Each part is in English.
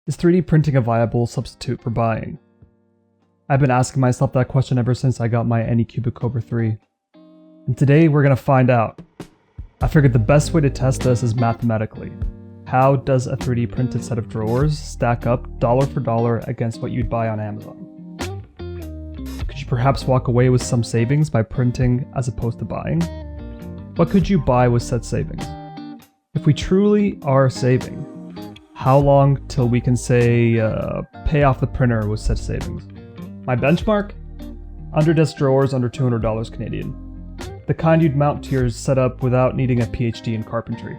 Is 3D printing a viable substitute for buying? I've been asking myself that question ever since I got my Anycubic K3. And today we're gonna find out. I figured the best way to test this is mathematically. How does a 3D printed set of drawers stack up dollar for dollar against what you'd buy on Amazon? Could you perhaps walk away with some savings by printing as opposed to buying? What could you buy with said savings? If we truly are saving, how long till we can say pay off the printer with said savings? My benchmark? Underdesk drawers under $200 Canadian. The kind you'd mount to your setup without needing a PhD in carpentry.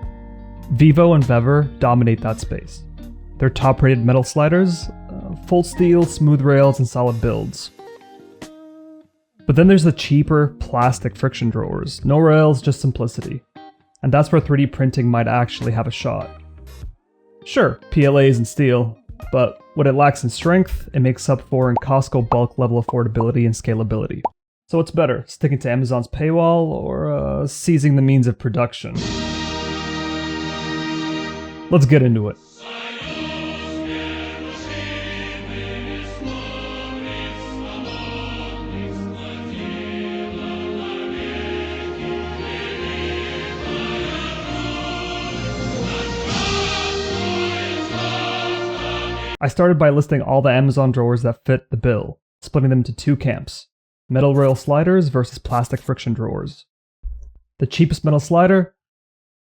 Vivo and Vever dominate that space. They're top-rated metal sliders, full steel, smooth rails, and solid builds. But then there's the cheaper plastic friction drawers. No rails, just simplicity. And that's where 3D printing might actually have a shot. Sure, PLAs and steel, but what it lacks in strength, it makes up for in Costco bulk level affordability and scalability. So what's better, sticking to Amazon's paywall or seizing the means of production? Let's get into it. I started by listing all the Amazon drawers that fit the bill, splitting them into two camps. Metal rail sliders versus plastic friction drawers. The cheapest metal slider?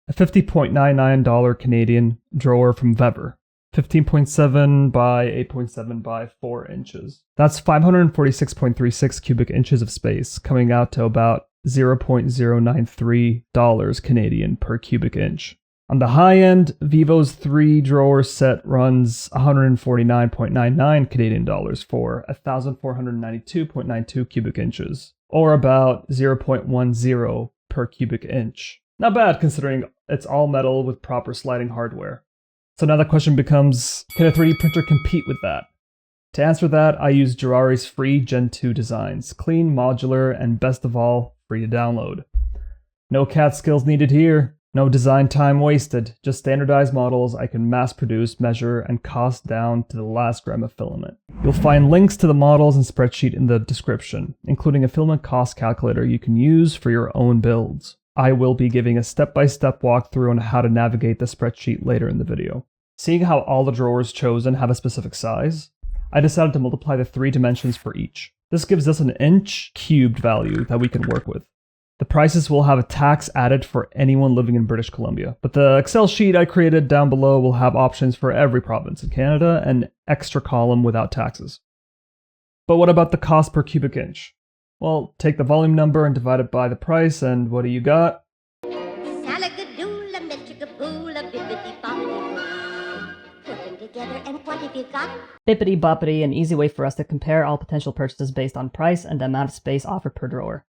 A $50.99 Canadian drawer from Vever. 15.7 by 8.7 by 4 inches. That's 546.36 cubic inches of space, coming out to about $0.093 Canadian per cubic inch. On the high end, Vivo's 3-drawer set runs $149.99 Canadian dollars for 1,492.92 cubic inches, or about 0.10 per cubic inch. Not bad considering it's all metal with proper sliding hardware. So now the question becomes, can a 3D printer compete with that? To answer that, I use Girari's free Gen 2 designs, clean, modular, and best of all, free to download. No CAD skills needed here. No design time wasted, just standardized models I can mass produce, measure, and cost down to the last gram of filament. You'll find links to the models and spreadsheet in the description, including a filament cost calculator you can use for your own builds. I will be giving a step-by-step walkthrough on how to navigate the spreadsheet later in the video. Seeing how all the drawers chosen have a specific size, I decided to multiply the 3 dimensions for each. This gives us an inch cubed value that we can work with. The prices will have a tax added for anyone living in British Columbia, but the Excel sheet I created down below will have options for every province in Canada and an extra column without taxes. But what about the cost per cubic inch? Well, take the volume number and divide it by the price, and what do you got? Bippity boppity, an easy way for us to compare all potential purchases based on price and the amount of space offered per drawer.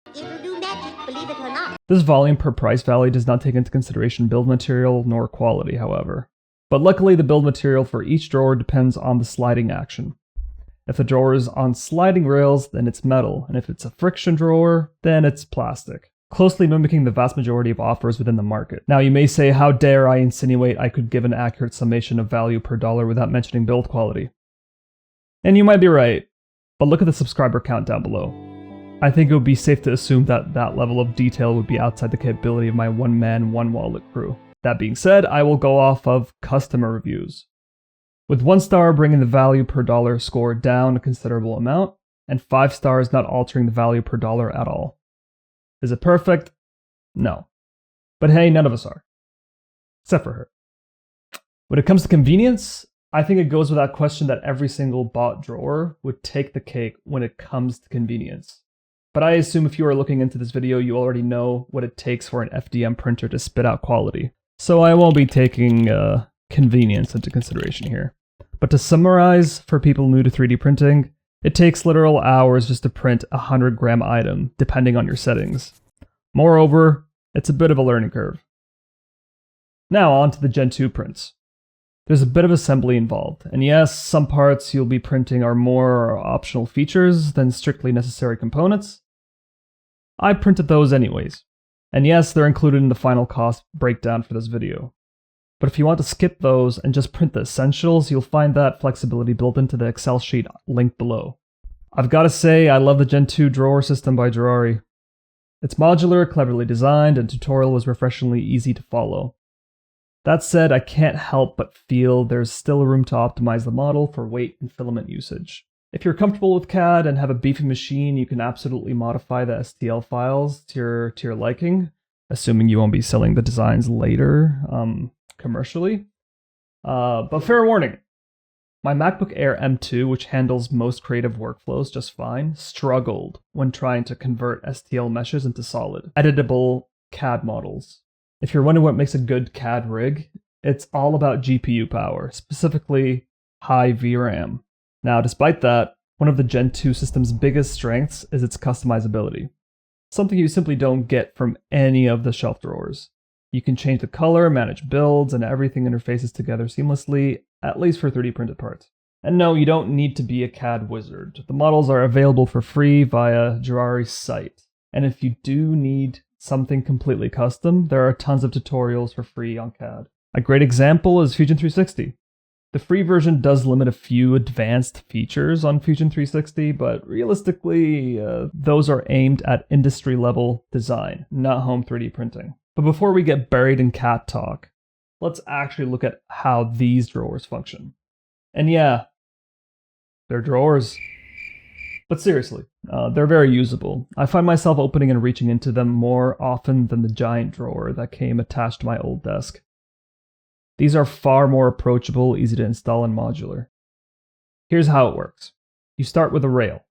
This volume per price value does not take into consideration build material nor quality, however. But luckily the build material for each drawer depends on the sliding action. If the drawer is on sliding rails, then it's metal, and if it's a friction drawer, then it's plastic, closely mimicking the vast majority of offers within the market. Now you may say, how dare I insinuate I could give an accurate summation of value per dollar without mentioning build quality? And you might be right, but look at the subscriber count down below. I think it would be safe to assume that that level of detail would be outside the capability of my one-man, one-wallet crew. That being said, I will go off of customer reviews, with 1 star bringing the value per dollar score down a considerable amount, and 5 stars not altering the value per dollar at all. Is it perfect? No. But hey, none of us are. Except for her. When it comes to convenience, I think it goes without question that every single bought drawer would take the cake when it comes to convenience. But I assume if you are looking into this video, you already know what it takes for an FDM printer to spit out quality. So I won't be taking convenience into consideration here. But to summarize, for people new to 3D printing, it takes literal hours just to print a 100-gram item, depending on your settings. Moreover, it's a bit of a learning curve. Now on to the Gen 2 prints. There's a bit of assembly involved, and yes, some parts you'll be printing are more optional features than strictly necessary components. I printed those anyways. And yes, they're included in the final cost breakdown for this video. But if you want to skip those and just print the essentials, you'll find that flexibility built into the Excel sheet linked below. I've got to say, I love the Gen 2 drawer system by Gerari. It's modular, cleverly designed, and tutorial was refreshingly easy to follow. That said, I can't help but feel there's still room to optimize the model for weight and filament usage. If you're comfortable with CAD and have a beefy machine, you can absolutely modify the STL files to your liking, assuming you won't be selling the designs later commercially. But fair warning, my MacBook Air M2, which handles most creative workflows just fine, struggled when trying to convert STL meshes into solid, editable CAD models. If you're wondering what makes a good CAD rig, it's all about GPU power, specifically high VRAM. Now, despite that, one of the Gen 2 system's biggest strengths is its customizability, something you simply don't get from any of the shelf drawers. You can change the color, manage builds, and everything interfaces together seamlessly, at least for 3D printed parts. And no, you don't need to be a CAD wizard. The models are available for free via Gerari's site. And if you do need something completely custom, there are tons of tutorials for free on CAD. A great example is Fusion 360. The free version does limit a few advanced features on Fusion 360, but realistically, those are aimed at industry-level design, not home 3D printing. But before we get buried in CAD talk, let's actually look at how these drawers function. And yeah, they're drawers. But seriously, they're very usable. I find myself opening and reaching into them more often than the giant drawer that came attached to my old desk. These are far more approachable, easy to install, and modular. Here's how it works. You start with a rail.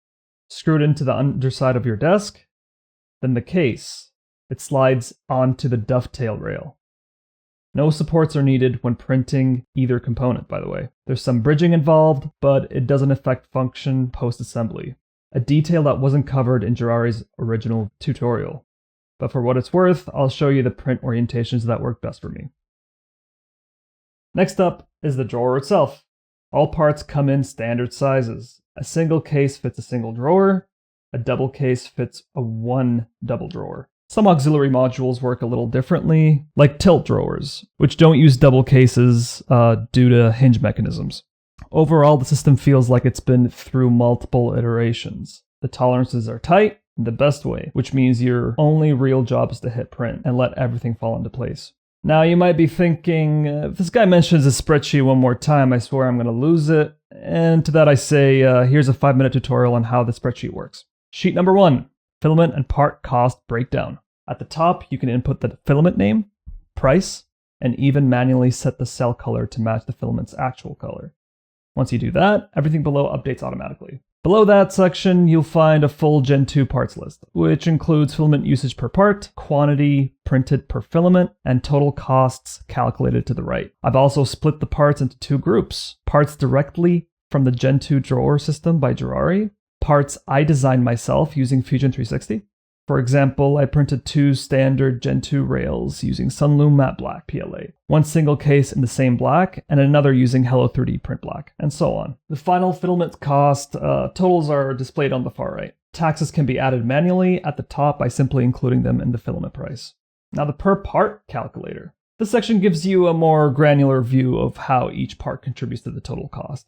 Screw it into the underside of your desk, then the case. It slides onto the dovetail rail. No supports are needed when printing either component, by the way. There's some bridging involved, but it doesn't affect function post-assembly, a detail that wasn't covered in Gerari's original tutorial. But for what it's worth, I'll show you the print orientations that work best for me. Next up is the drawer itself. All parts come in standard sizes. A single case fits a single drawer. A double case fits one double drawer. Some auxiliary modules work a little differently, like tilt drawers, which don't use double cases due to hinge mechanisms. Overall, the system feels like it's been through multiple iterations. The tolerances are tight in the best way, which means your only real job is to hit print and let everything fall into place. Now, you might be thinking, if this guy mentions a spreadsheet one more time, I swear I'm going to lose it. And to that I say, here's a 5-minute tutorial on how the spreadsheet works. Sheet number 1, filament and part cost breakdown. At the top, you can input the filament name, price, and even manually set the cell color to match the filament's actual color. Once you do that, everything below updates automatically. Below that section, you'll find a full Gen 2 parts list, which includes filament usage per part, quantity printed per filament, and total costs calculated to the right. I've also split the parts into 2 groups. Parts directly from the Gen 2 drawer system by Gerari, parts I designed myself using Fusion 360. For example, I printed 2 standard Gen 2 rails using Sunloom Matte Black PLA, one single case in the same black, and another using Hello 3D Print Black, and so on. The final filament cost totals are displayed on the far right. Taxes can be added manually at the top by simply including them in the filament price. Now the per part calculator. This section gives you a more granular view of how each part contributes to the total cost.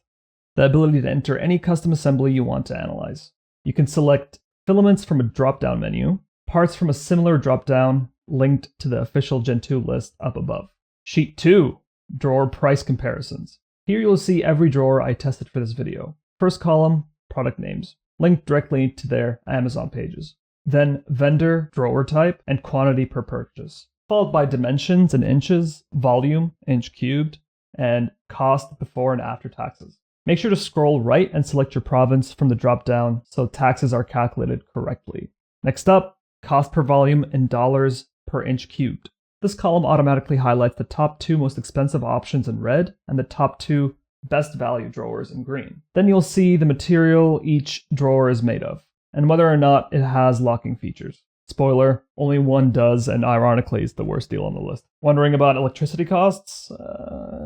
The ability to enter any custom assembly you want to analyze. You can select filaments from a drop-down menu, parts from a similar drop-down linked to the official Gen 2 list up above. Sheet 2, drawer price comparisons. Here you'll see every drawer I tested for this video. First column, product names, linked directly to their Amazon pages. Then vendor, drawer type, and quantity per purchase, followed by dimensions in inches, volume, inch cubed, and cost before and after taxes. Make sure to scroll right and select your province from the drop-down so taxes are calculated correctly. Next up, cost per volume in dollars per inch cubed. This column automatically highlights the top 2 most expensive options in red and the top 2 best value drawers in green. Then you'll see the material each drawer is made of, and whether or not it has locking features. Spoiler, only one does, and ironically is the worst deal on the list. Wondering about electricity costs?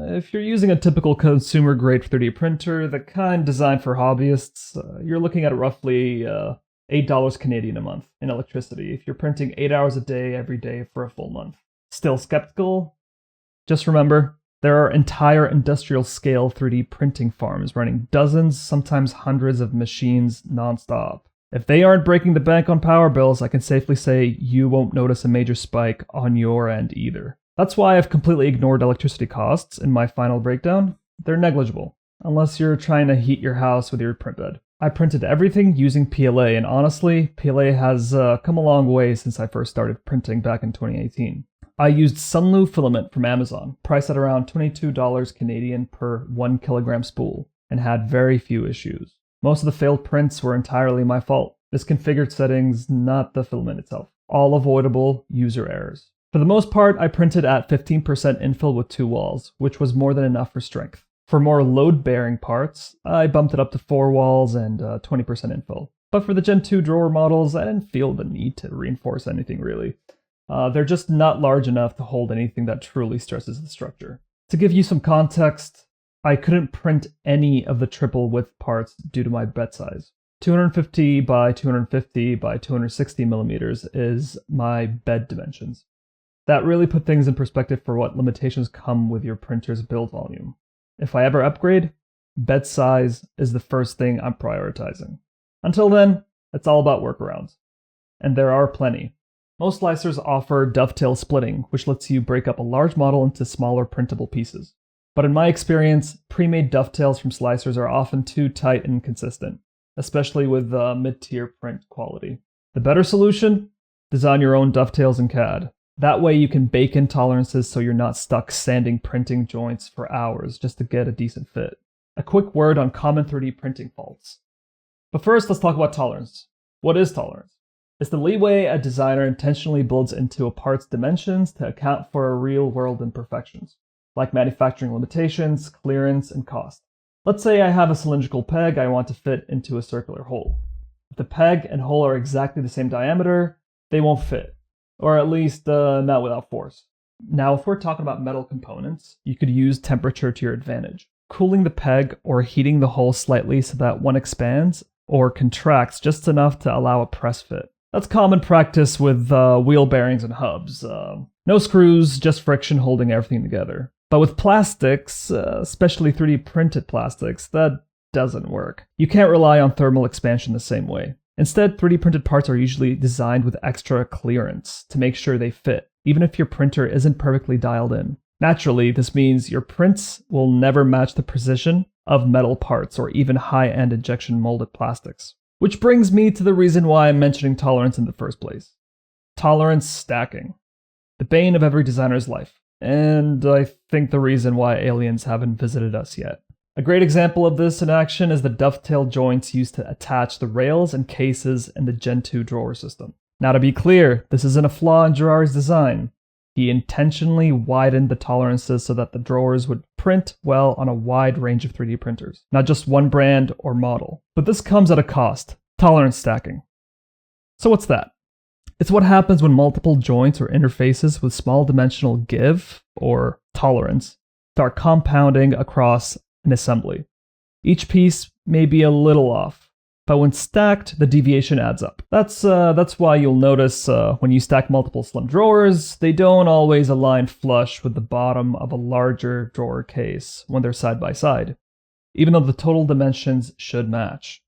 If you're using a typical consumer-grade 3D printer, the kind designed for hobbyists, you're looking at roughly $8 Canadian a month in electricity if you're printing 8 hours a day every day for a full month. Still skeptical? Just remember, There are entire industrial-scale 3D printing farms running dozens, sometimes hundreds of machines nonstop. If they aren't breaking the bank on power bills, I can safely say you won't notice a major spike on your end either. That's why I've completely ignored electricity costs in my final breakdown. They're negligible, unless you're trying to heat your house with your print bed. I printed everything using PLA, and honestly, PLA has come a long way since I first started printing back in 2018. I used Sunlu filament from Amazon, priced at around $22 Canadian per 1 kilogram spool, and had very few issues. Most of the failed prints were entirely my fault. Misconfigured settings, not the filament itself. All avoidable user errors. For the most part, I printed at 15% infill with 2 walls, which was more than enough for strength. For more load-bearing parts, I bumped it up to 4 walls and 20% infill. But for the Gen 2 drawer models, I didn't feel the need to reinforce anything really. They're just not large enough to hold anything that truly stresses the structure. To give you some context, I couldn't print any of the triple width parts due to my bed size. 250 by 250 by 260 millimeters is my bed dimensions. That really put things in perspective for what limitations come with your printer's build volume. If I ever upgrade, bed size is the first thing I'm prioritizing. Until then, it's all about workarounds. And there are plenty. Most slicers offer dovetail splitting, which lets you break up a large model into smaller printable pieces. But in my experience, pre-made dovetails from slicers are often too tight and inconsistent, especially with mid-tier print quality. The better solution? Design your own dovetails in CAD. That way you can bake in tolerances so you're not stuck sanding printing joints for hours just to get a decent fit. A quick word on common 3D printing faults. But first, let's talk about tolerance. What is tolerance? It's the leeway a designer intentionally builds into a part's dimensions to account for real-world imperfections, like manufacturing limitations, clearance, and cost. Let's say I have a cylindrical peg I want to fit into a circular hole. If the peg and hole are exactly the same diameter, they won't fit, or at least not without force. Now, if we're talking about metal components, you could use temperature to your advantage, cooling the peg or heating the hole slightly so that one expands or contracts just enough to allow a press fit. That's common practice with wheel bearings and hubs. No screws, just friction holding everything together. But with plastics, especially 3D printed plastics, that doesn't work. You can't rely on thermal expansion the same way. Instead, 3D printed parts are usually designed with extra clearance to make sure they fit, even if your printer isn't perfectly dialed in. Naturally, this means your prints will never match the precision of metal parts or even high-end injection molded plastics. Which brings me to the reason why I'm mentioning tolerance in the first place. Tolerance stacking. The bane of every designer's life. And I think the reason why aliens haven't visited us yet. A great example of this in action is the dovetail joints used to attach the rails and cases in the Gen 2 drawer system. Now to be clear, this isn't a flaw in Gerard's design. He intentionally widened the tolerances so that the drawers would print well on a wide range of 3D printers, not just one brand or model. But this comes at a cost: tolerance stacking. So what's that? It's what happens when multiple joints or interfaces with small dimensional give, or tolerance, start compounding across an assembly. Each piece may be a little off, but when stacked, the deviation adds up. That's why you'll notice when you stack multiple slim drawers, they don't always align flush with the bottom of a larger drawer case when they're side by side, even though the total dimensions should match.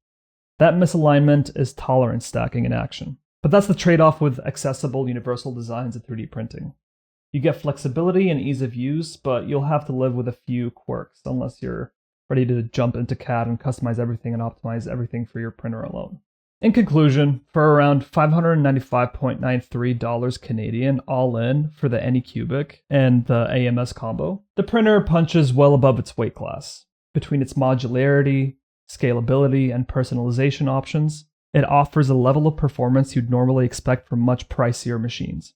That misalignment is tolerance stacking in action. But that's the trade-off with accessible universal designs in 3D printing. You get flexibility and ease of use, but you'll have to live with a few quirks unless you're ready to jump into CAD and customize everything and optimize everything for your printer alone. In conclusion, for around $595.93 Canadian all in for the Anycubic and the AMS combo, the printer punches well above its weight class. Between its modularity, scalability, and personalization options, it offers a level of performance you'd normally expect from much pricier machines.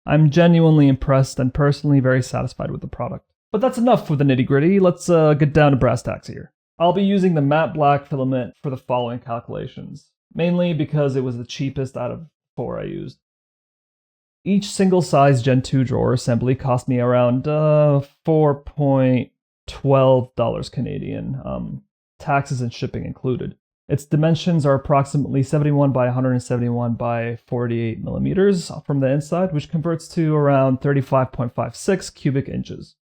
I'm genuinely impressed and personally very satisfied with the product. But that's enough with the nitty-gritty. Let's get down to brass tacks here. I'll be using the matte black filament for the following calculations, mainly because it was the cheapest out of 4 I used. Each single-size Gen 2 drawer assembly cost me around $4.12 Canadian, taxes and shipping included. Its dimensions are approximately 71 by 171 by 48 millimeters from the inside, which converts to around 35.56 cubic inches.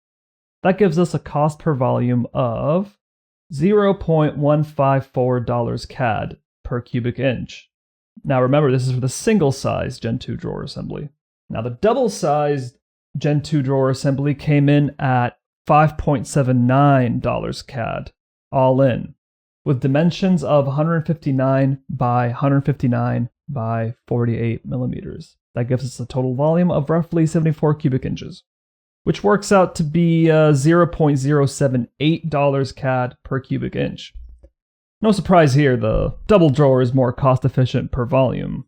That gives us a cost per volume of $0.154 CAD per cubic inch. Now remember, this is for the single-sized Gen 2 drawer assembly. Now the double-sized Gen 2 drawer assembly came in at $5.79 CAD, all in, with dimensions of 159 by 159 by 48 millimeters. That gives us a total volume of roughly 74 cubic inches, which works out to be $0.078 CAD per cubic inch. No surprise here, the double drawer is more cost efficient per volume.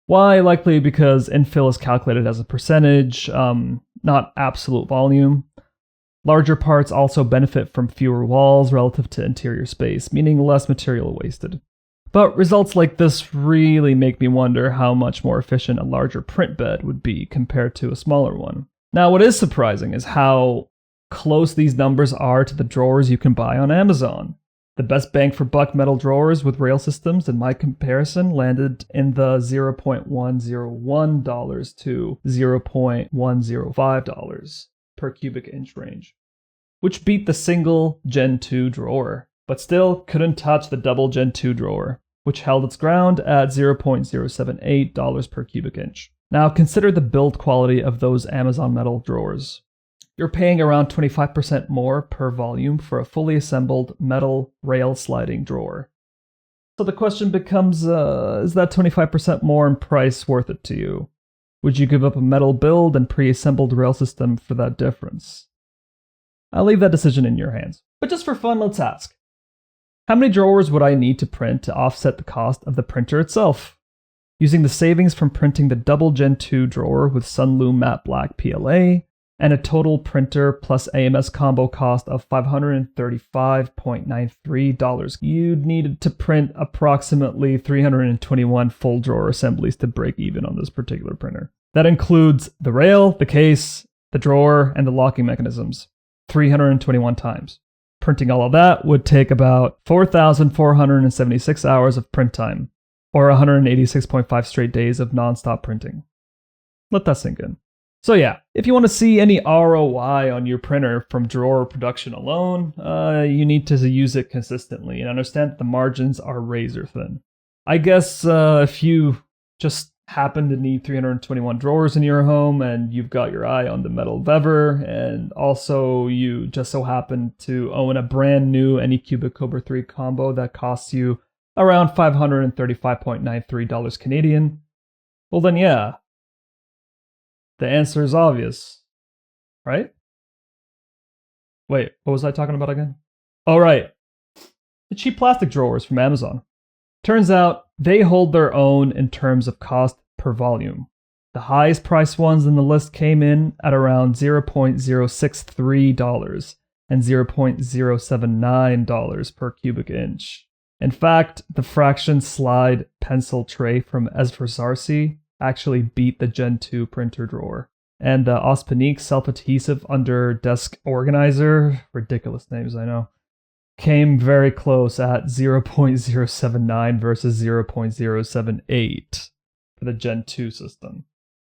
Why? Likely because infill is calculated as a percentage, not absolute volume. Larger parts also benefit from fewer walls relative to interior space, meaning less material wasted. But results like this really make me wonder how much more efficient a larger print bed would be compared to a smaller one. Now, what is surprising is how close these numbers are to the drawers you can buy on Amazon. The best bang for buck metal drawers with rail systems in my comparison landed in the $0.101 to $0.105 per cubic inch range, which beat the single Gen 2 drawer, but still couldn't touch the double Gen 2 drawer, which held its ground at $0.078 per cubic inch. Now consider the build quality of those Amazon metal drawers. You're paying around 25% more per volume for a fully assembled metal rail sliding drawer. So the question becomes, is that 25% more in price worth it to you? Would you give up a metal build and pre-assembled rail system for that difference? I'll leave that decision in your hands. But just for fun, let's ask. How many drawers would I need to print to offset the cost of the printer itself? Using the savings from printing the double Gen 2 drawer with Sunloom Matte Black PLA, and a total printer plus AMS combo cost of $535.93, you'd need to print approximately 321 full drawer assemblies to break even on this particular printer. That includes the rail, the case, the drawer, and the locking mechanisms. 321 times. Printing all of that would take about 4,476 hours of print time, or 186.5 straight days of non-stop printing. Let that sink in. So yeah, if you want to see any ROI on your printer from drawer production alone, you need to use it consistently and understand that the margins are razor thin. I guess if you just happen to need 321 drawers in your home and you've got your eye on the metal bever, and also you just so happen to own a brand new Anycubic K3 combo that costs you around $535.93 Canadian, well then yeah, the answer is obvious, right? Wait, what was I talking about again? Oh, right. The cheap plastic drawers from Amazon. Turns out they hold their own in terms of cost per volume. The highest priced ones in the list came in at around $0.063 and $0.079 per cubic inch. In fact, the fraction slide pencil tray from Esversarsi actually beat the Gen 2 printer drawer. And the Ospanique self-adhesive under desk organizer, ridiculous names I know, came very close at 0.079 versus 0.078 for the Gen 2 system.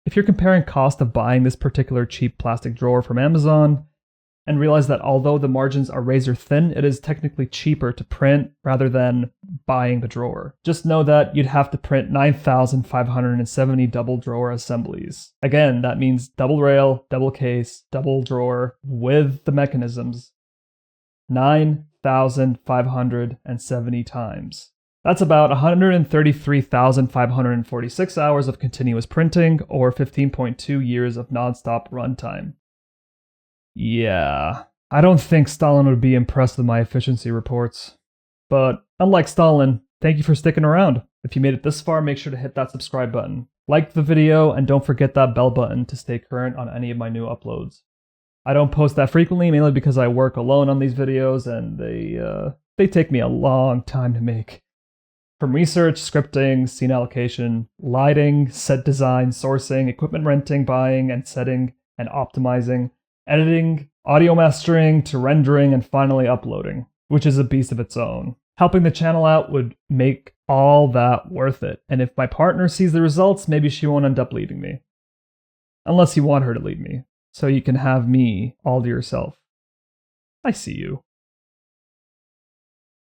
If you're comparing cost of buying this particular cheap plastic drawer from Amazon, and realize that although the margins are razor thin, it is technically cheaper to print rather than buying the drawer. Just know that you'd have to print 9,570 double drawer assemblies. Again, that means double rail, double case, double drawer with the mechanisms. 9,570 times. That's about 133,546 hours of continuous printing, or 15.2 years of non-stop runtime. Yeah, I don't think Stalin would be impressed with my efficiency reports. But unlike Stalin, thank you for sticking around. If you made it this far, make sure to hit that subscribe button. Like the video, and don't forget that bell button to stay current on any of my new uploads. I don't post that frequently, mainly because I work alone on these videos, and they take me a long time to make. From research, scripting, scene allocation, lighting, set design, sourcing, equipment renting, buying and setting, and optimizing, editing, audio mastering, to rendering, and finally uploading, which is a beast of its own. Helping the channel out would make all that worth it, and if my partner sees the results, maybe she won't end up leaving me. Unless you want her to leave me, so you can have me all to yourself. I see you.